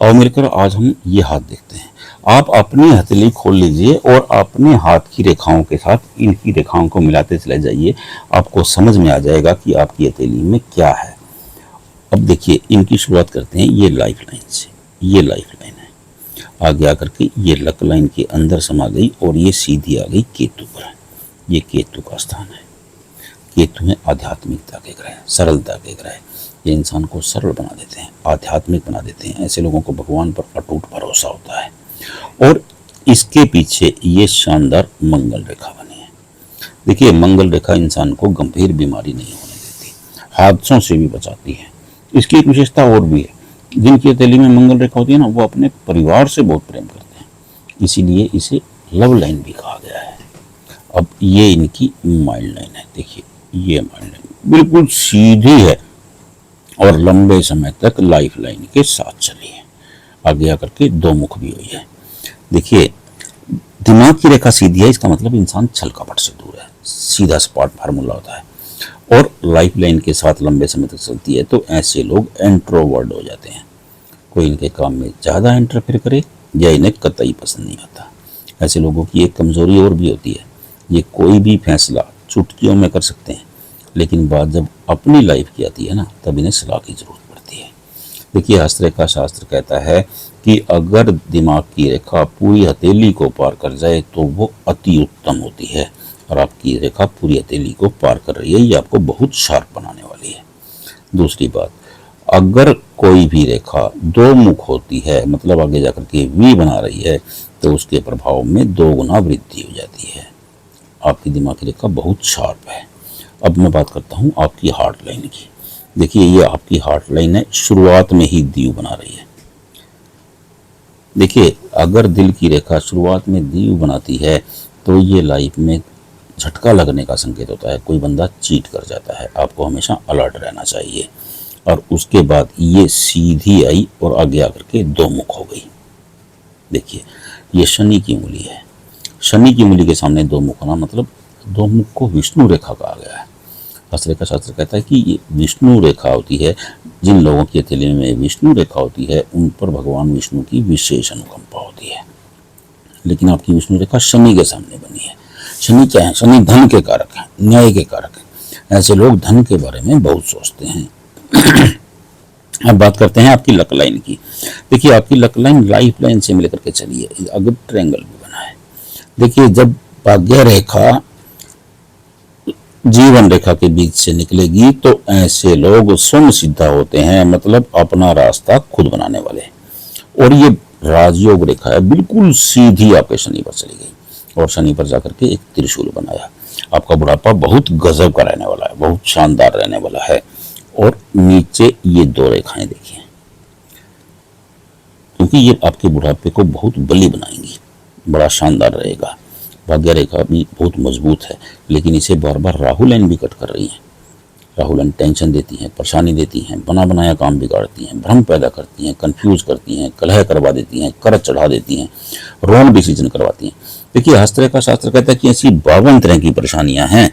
और मिलकर आज हम ये हाथ देखते हैं। आप अपनी हथेली खोल लीजिए और अपने हाथ की रेखाओं के साथ इनकी रेखाओं को मिलाते चले जाइए। आपको समझ में आ जाएगा कि आपकी हथेली में क्या है। अब देखिए, इनकी शुरुआत करते हैं ये लाइफ लाइन से। ये लाइफ लाइन है, आगे आकर के ये लक लाइन के अंदर समा गई और ये सीधी आ गई केतु पर। ये केतु का स्थान है। केतु है आध्यात्मिकता के ग्रह, सरलता के ग्रह। ये इंसान को सरल बना देते हैं, आध्यात्मिक बना देते हैं। ऐसे लोगों को भगवान पर अटूट भरोसा होता है। और इसके पीछे ये शानदार मंगल रेखा बनी है। देखिए, मंगल रेखा इंसान को गंभीर बीमारी नहीं होने देती, हादसों से भी बचाती है। इसकी एक विशेषता और भी है, जिनकी हथेली में मंगल रेखा होती है ना, वो अपने परिवार से बहुत प्रेम करते हैं, इसीलिए इसे लव लाइन भी कहा गया है। अब ये इनकी माइल्ड लाइन है। देखिए, ये माइल्ड लाइन बिल्कुल सीधी है और लंबे समय तक लाइफ लाइन के साथ चली है। आगे आकर के दो मुख भी हुई है। देखिए, दिमाग की रेखा सीधी है, इसका मतलब इंसान छल कपट से दूर है, सीधा सपाट फार्मूला होता है। और लाइफ लाइन के साथ लंबे समय तक चलती है तो ऐसे लोग एंट्रोवर्ड हो जाते हैं। कोई इनके काम में ज़्यादा इंटरफेयर करे या इन्हें कतई पसंद नहीं आता। ऐसे लोगों की एक कमज़ोरी और भी होती है, ये कोई भी फैसला चुटकियों में कर सकते हैं, लेकिन बात जब अपनी लाइफ की आती है ना, तब इन्हें सलाह की जरूरत पड़ती है। देखिए, हस्तरेखा शास्त्र कहता है कि अगर दिमाग की रेखा पूरी हथेली को पार कर जाए तो वो अति उत्तम होती है, और आपकी रेखा पूरी हथेली को पार कर रही है, ये आपको बहुत शार्प बनाने वाली है। दूसरी बात, अगर कोई भी रेखा दो मुख होती है, मतलब आगे जाकर के वी बना रही है, तो उसके प्रभाव में 2 गुना वृद्धि हो जाती है। आपकी दिमाग की रेखा बहुत शार्प है। अब मैं बात करता हूँ आपकी हार्ट लाइन की। देखिए, ये आपकी हार्ट लाइन है, शुरुआत में ही दीव बना रही है। देखिए, अगर दिल की रेखा शुरुआत में दीव बनाती है तो ये लाइफ में झटका लगने का संकेत होता है। कोई बंदा चीट कर जाता है, आपको हमेशा अलर्ट रहना चाहिए। और उसके बाद ये सीधी आई और आगे आकर के 2 मुख हो गई। देखिए, ये शनि की उंगली है। शनि की उंगली के सामने 2 मुख होना मतलब 2 मुख को विष्णु रेखा कहा गया है। हस्तरेखा शास्त्र कहता है कि ये विष्णु रेखा होती है। जिन लोगों की हथेली में विष्णु रेखा होती है, उन पर भगवान विष्णु की विशेष अनुकंपा होती है। लेकिन आपकी विष्णु रेखा शनि के सामने बनी है। शनि क्या है? शनि धन के कारक है, न्याय के कारक है। ऐसे लोग धन के बारे में बहुत सोचते हैं। अब बात करते हैं आपकी लक लाइन की। देखिए, आपकी लक लाइन लाइफ लाइन से मिलकर के चली है, अगर ट्रायंगल भी बना है। देखिए, जब भाग्य रेखा जीवन रेखा के बीच से निकलेगी तो ऐसे लोग स्वयं सिद्धा होते हैं, मतलब अपना रास्ता खुद बनाने वाले। और ये राजयोग रेखा है, बिल्कुल सीधी आपके शनि पर चली गई और शनि पर जाकर के एक त्रिशूल बनाया। आपका बुढ़ापा बहुत गजब का रहने वाला है, बहुत शानदार रहने वाला है। और नीचे ये 2 रेखाएं देखिए, क्योंकि ये आपके बुढ़ापे को बहुत बली बनाएंगी, बड़ा शानदार रहेगा। भाग्य रेखा भी बहुत मजबूत है, लेकिन इसे बार बार राहु लाइन भी कट कर रही है। राहु लाइन टेंशन देती हैं, परेशानी देती हैं, बना बनाया काम बिगाड़ती हैं, भ्रम पैदा करती हैं, कंफ्यूज करती हैं, कलह करवा देती हैं, कर्ज चढ़ा देती हैं, रॉन्ग डिसीजन करवाती हैं। देखिए, हस्तरेखा शास्त्र कहता है कि ऐसी 52 तरह की परेशानियां हैं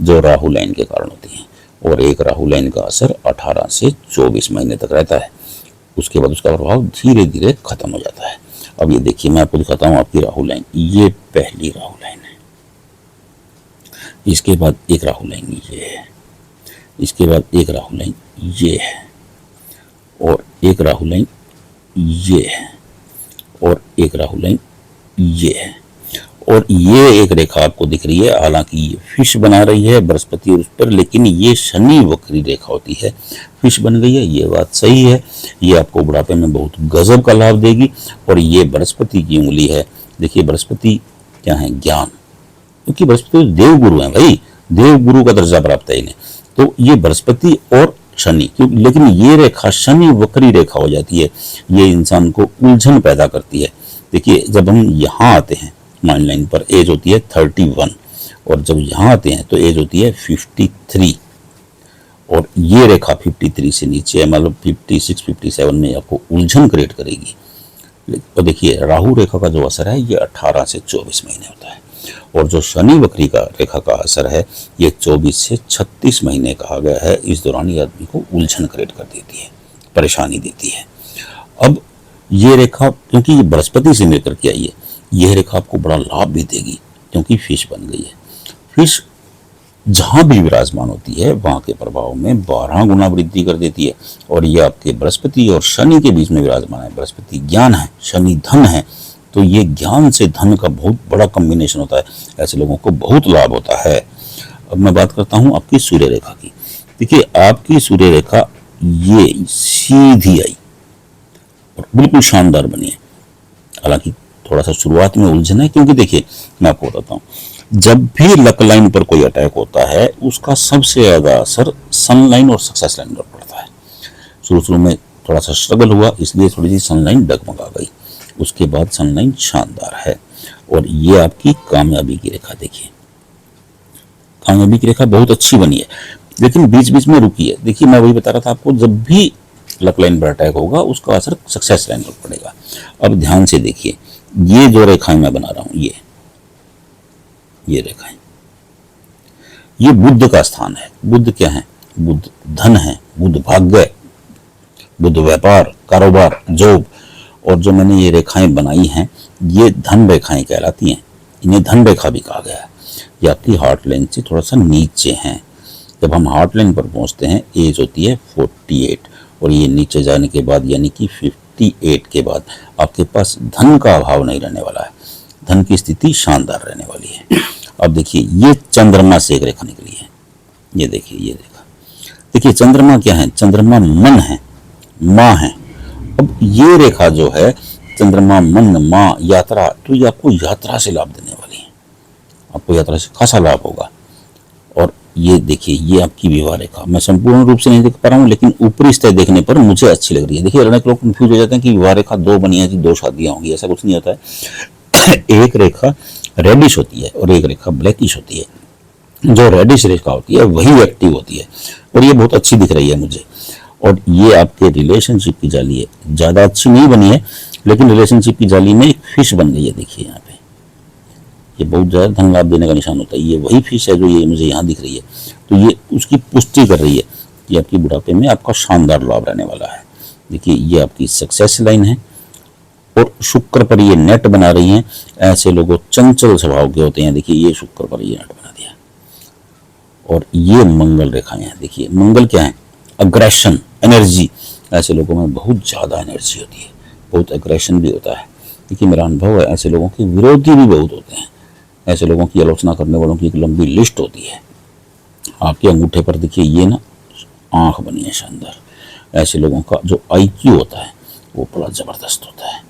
जो राहु लाइन के कारण होती हैं। और एक राहु लाइन का असर 18 से 24 महीने तक रहता है। उसके बाद उसका प्रभाव धीरे धीरे खत्म हो जाता है। अब ये देखिए, मैं आपको दिखाता हूँ आपकी राहु लाइन। ये पहली राहु लाइन है, इसके बाद एक राहु लाइन ये है, इसके बाद एक राहु लाइन ये है, और एक राहु लाइन ये है, और एक राहु लाइन ये है, और ये एक रेखा आपको दिख रही है। हालांकि ये फिश बना रही है बृहस्पति उस पर, लेकिन ये शनि वक्री रेखा होती है। फिश बन गई है, ये बात सही है। ये आपको बुढ़ापे में बहुत गजब का लाभ देगी। और ये बृहस्पति की उंगली है। देखिए, बृहस्पति क्या है? ज्ञान, क्योंकि बृहस्पति देव गुरु है भाई, देव गुरु का दर्जा प्राप्त है इन्हें। तो ये बृहस्पति और शनि, लेकिन ये रेखा शनि वक्री रेखा हो जाती है। ये इंसान को उलझन पैदा करती है। देखिए, जब हम यहाँ आते हैं माइंड लाइन पर, एज होती है 31, और जब यहाँ आते हैं तो एज होती है 53। और ये रेखा 53 से नीचे है, मतलब 56 57 में आपको उलझन क्रिएट करेगी। तो देखिए, राहु रेखा का जो असर है ये 18 से 24 महीने होता है, और जो शनि वक्री का रेखा का असर है ये 24 से 36 महीने कहा गया है। इस दौरान ये आदमी को उलझन क्रिएट कर देती है, परेशानी देती है। अब ये रेखा क्योंकि ये बृहस्पति से मिलकर के आई है, यह रेखा आपको बड़ा लाभ भी देगी क्योंकि फिश बन गई है। फिश जहां भी विराजमान होती है वहां के प्रभाव में 12 गुना वृद्धि कर देती है। और ये आपके बृहस्पति और शनि के बीच में विराजमान है। बृहस्पति ज्ञान है, शनि धन है, तो ये ज्ञान से धन का बहुत बड़ा कॉम्बिनेशन होता है। ऐसे लोगों को बहुत लाभ होता है। अब मैं बात करता हूं आपकी सूर्य रेखा की। देखिए आपकी सूर्य रेखा ये सीधी आई और बिल्कुल शानदार बनी है। हालांकि थोड़ा सा शुरुआत में उलझन है, क्योंकि देखिए मैं आपको बताता हूँ, जब भी लक लाइन पर कोई अटैक होता है उसका सबसे ज्यादा असर सन लाइन और सक्सेस लाइन पर पड़ता है। शुरू में थोड़ा सा स्ट्रगल हुआ, इसलिए थोड़ी सी सन लाइन डगमगा गई, उसके बाद सन लाइन शानदार है। और ये आपकी कामयाबी की रेखा, देखिए कामयाबी की रेखा बहुत अच्छी बनी है, लेकिन बीच बीच में रुकी है। देखिए मैं वही बता रहा था आपको, जब भी लक लाइन पर अटैक होगा उसका असर सक्सेस लाइन पर पड़ेगा। अब ध्यान से देखिए, ये जो रेखाएं मैं बना रहा हूं, ये रेखाएं, ये बुध का स्थान है। बुध क्या है? बुध धन है, बुध भाग्य, बुध व्यापार, कारोबार, जॉब। और जो मैंने ये रेखाएं बनाई हैं ये धन रेखाएं कहलाती हैं। इन्हें धन रेखा भी कहा गया है। ये आपकी हार्ट लाइन से थोड़ा सा नीचे हैं। जब हम हार्ट लाइन पर पहुंचते हैं एज होती है 48, और ये नीचे जाने के बाद यानी कि 58 के बाद आपके पास धन का अभाव नहीं रहने वाला है, धन की स्थिति शानदार रहने वाली है। अब देखिए ये चंद्रमा से एक रेखा निकली है, ये देखिए ये रेखा। देखिए चंद्रमा क्या है? चंद्रमा मन है, माँ है। अब ये रेखा जो है चंद्रमा मन माँ यात्रा, तो ये आपको यात्रा से लाभ देने वाली है। आपको यात्रा से खासा लाभ होगा। और ये देखिए ये आपकी विवाह रेखा, मैं संपूर्ण रूप से नहीं देख पा रहा हूँ, लेकिन ऊपरी सतह देखने पर मुझे अच्छी लग रही है। देखिए अनेक लोग कंफ्यूज हो जाते हैं कि विवाह रेखा 2 बनी है कि 2 शादियां होंगी, ऐसा कुछ नहीं होता है। एक रेखा रेडिश होती है और एक रेखा ब्लैकिश होती है। जो रेडिश रेखा होती है वही एक्टिव होती है, और ये बहुत अच्छी दिख रही है मुझे। और ये आपके रिलेशनशिप की जाली है, ज्यादा अच्छी नहीं बनी है, लेकिन रिलेशनशिप की जाली में एक फिश बन गई है। देखिए यहाँ पे ये बहुत ज्यादा धन लाभ देने का निशान होता है। ये वही फिश है जो ये मुझे यहाँ दिख रही है, तो ये उसकी पुष्टि कर रही है कि आपकी बुढ़ापे में आपका शानदार लाभ रहने वाला है। देखिए ये आपकी सक्सेस लाइन है, और शुक्र पर ये नेट बना रही हैं। ऐसे लोग चंचल स्वभाव के होते हैं। देखिए ये शुक्र पर ये नेट बना दिया, और ये मंगल रेखाएं हैं। देखिए मंगल क्या है? Aggression, energy. ऐसे लोगों में बहुत ज्यादा एनर्जी होती है, बहुत अग्रेशन भी होता है। देखिए मेरा अनुभव है, ऐसे लोगों के विरोधी भी बहुत होते हैं। ऐसे लोगों की आलोचना करने वालों की एक लंबी लिस्ट होती है। आपके अंगूठे पर देखिए ये ना आंख बनी है शानदार। ऐसे लोगों का जो IQ होता है वो बड़ा जबरदस्त होता है।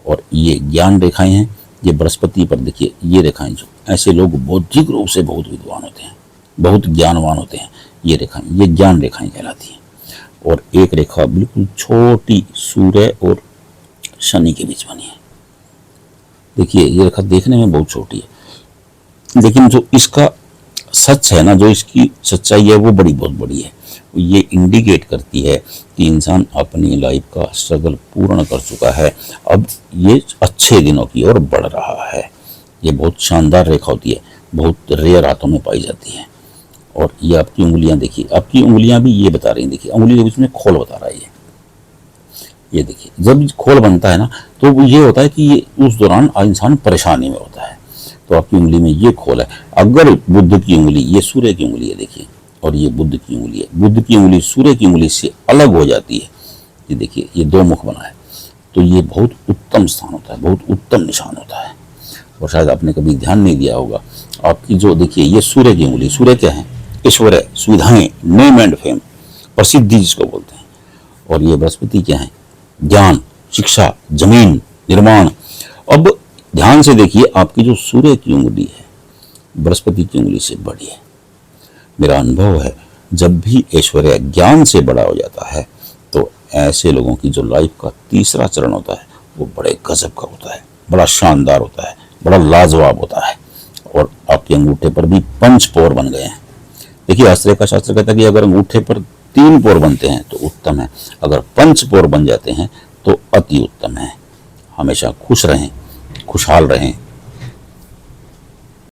और ये ज्ञान रेखाएं हैं, ये बृहस्पति पर देखिए ये रेखाएं, जो ऐसे लोग बौद्धिक रूप से बहुत विद्वान होते हैं, बहुत ज्ञानवान होते हैं। ये रेखाएं, ये ज्ञान रेखाएं कहलाती हैं। और एक रेखा बिल्कुल छोटी सूर्य और शनि के बीच बनी है। देखिए ये रेखा देखने में बहुत छोटी है, लेकिन जो इसका सच है ना, जो इसकी सच्चाई है वो बहुत बड़ी है। ये इंडिकेट करती है कि इंसान अपनी लाइफ का स्ट्रगल पूर्ण कर चुका है, अब ये अच्छे दिनों की ओर बढ़ रहा है। ये बहुत शानदार रेखा होती है, बहुत रेयर हाथों में पाई जाती है। और ये आपकी उंगलियां देखिए, आपकी उंगलियां भी ये बता रही हैं। देखिए उंगली के बीच में खोल बता रहा है ये देखिए, जब खोल बनता है ना तो ये होता है कि ये उस दौरान इंसान परेशानी में होता है। तो आपकी उंगली में ये खोल है। अगर बुध की उंगली, ये सूर्य की उंगली है देखिए, और ये बुध की उंगली है, बुध की उंगली सूर्य की उंगली से अलग हो जाती है, ये देखिए ये 2 मुख बना है, तो ये बहुत उत्तम स्थान होता है, बहुत उत्तम निशान होता है। और शायद आपने कभी ध्यान नहीं दिया होगा, आपकी जो देखिए ये सूर्य की उंगली, सूर्य क्या है? ऐश्वर्य, सुविधाएं, नेम एंड फेम, प्रसिद्धि जिसको बोलते हैं। और ये बृहस्पति क्या है? ज्ञान, शिक्षा, जमीन, निर्माण। अब ध्यान से देखिए, आपकी जो सूर्य की उंगली है बृहस्पति की उंगली से बड़ी है। मेरा अनुभव है, जब भी ऐश्वर्य ज्ञान से बड़ा हो जाता है तो ऐसे लोगों की जो लाइफ का तीसरा चरण होता है वो बड़े गजब का होता है, बड़ा शानदार होता है, बड़ा लाजवाब होता है। और आपके अंगूठे पर भी 5 पोर बन गए हैं। देखिए हस्तरेखा का शास्त्र कहता है कि अगर अंगूठे पर 3 पोर बनते हैं तो उत्तम है, अगर 5 पोर बन जाते हैं तो अति उत्तम है। हमेशा खुश रहें, खुशहाल रहें,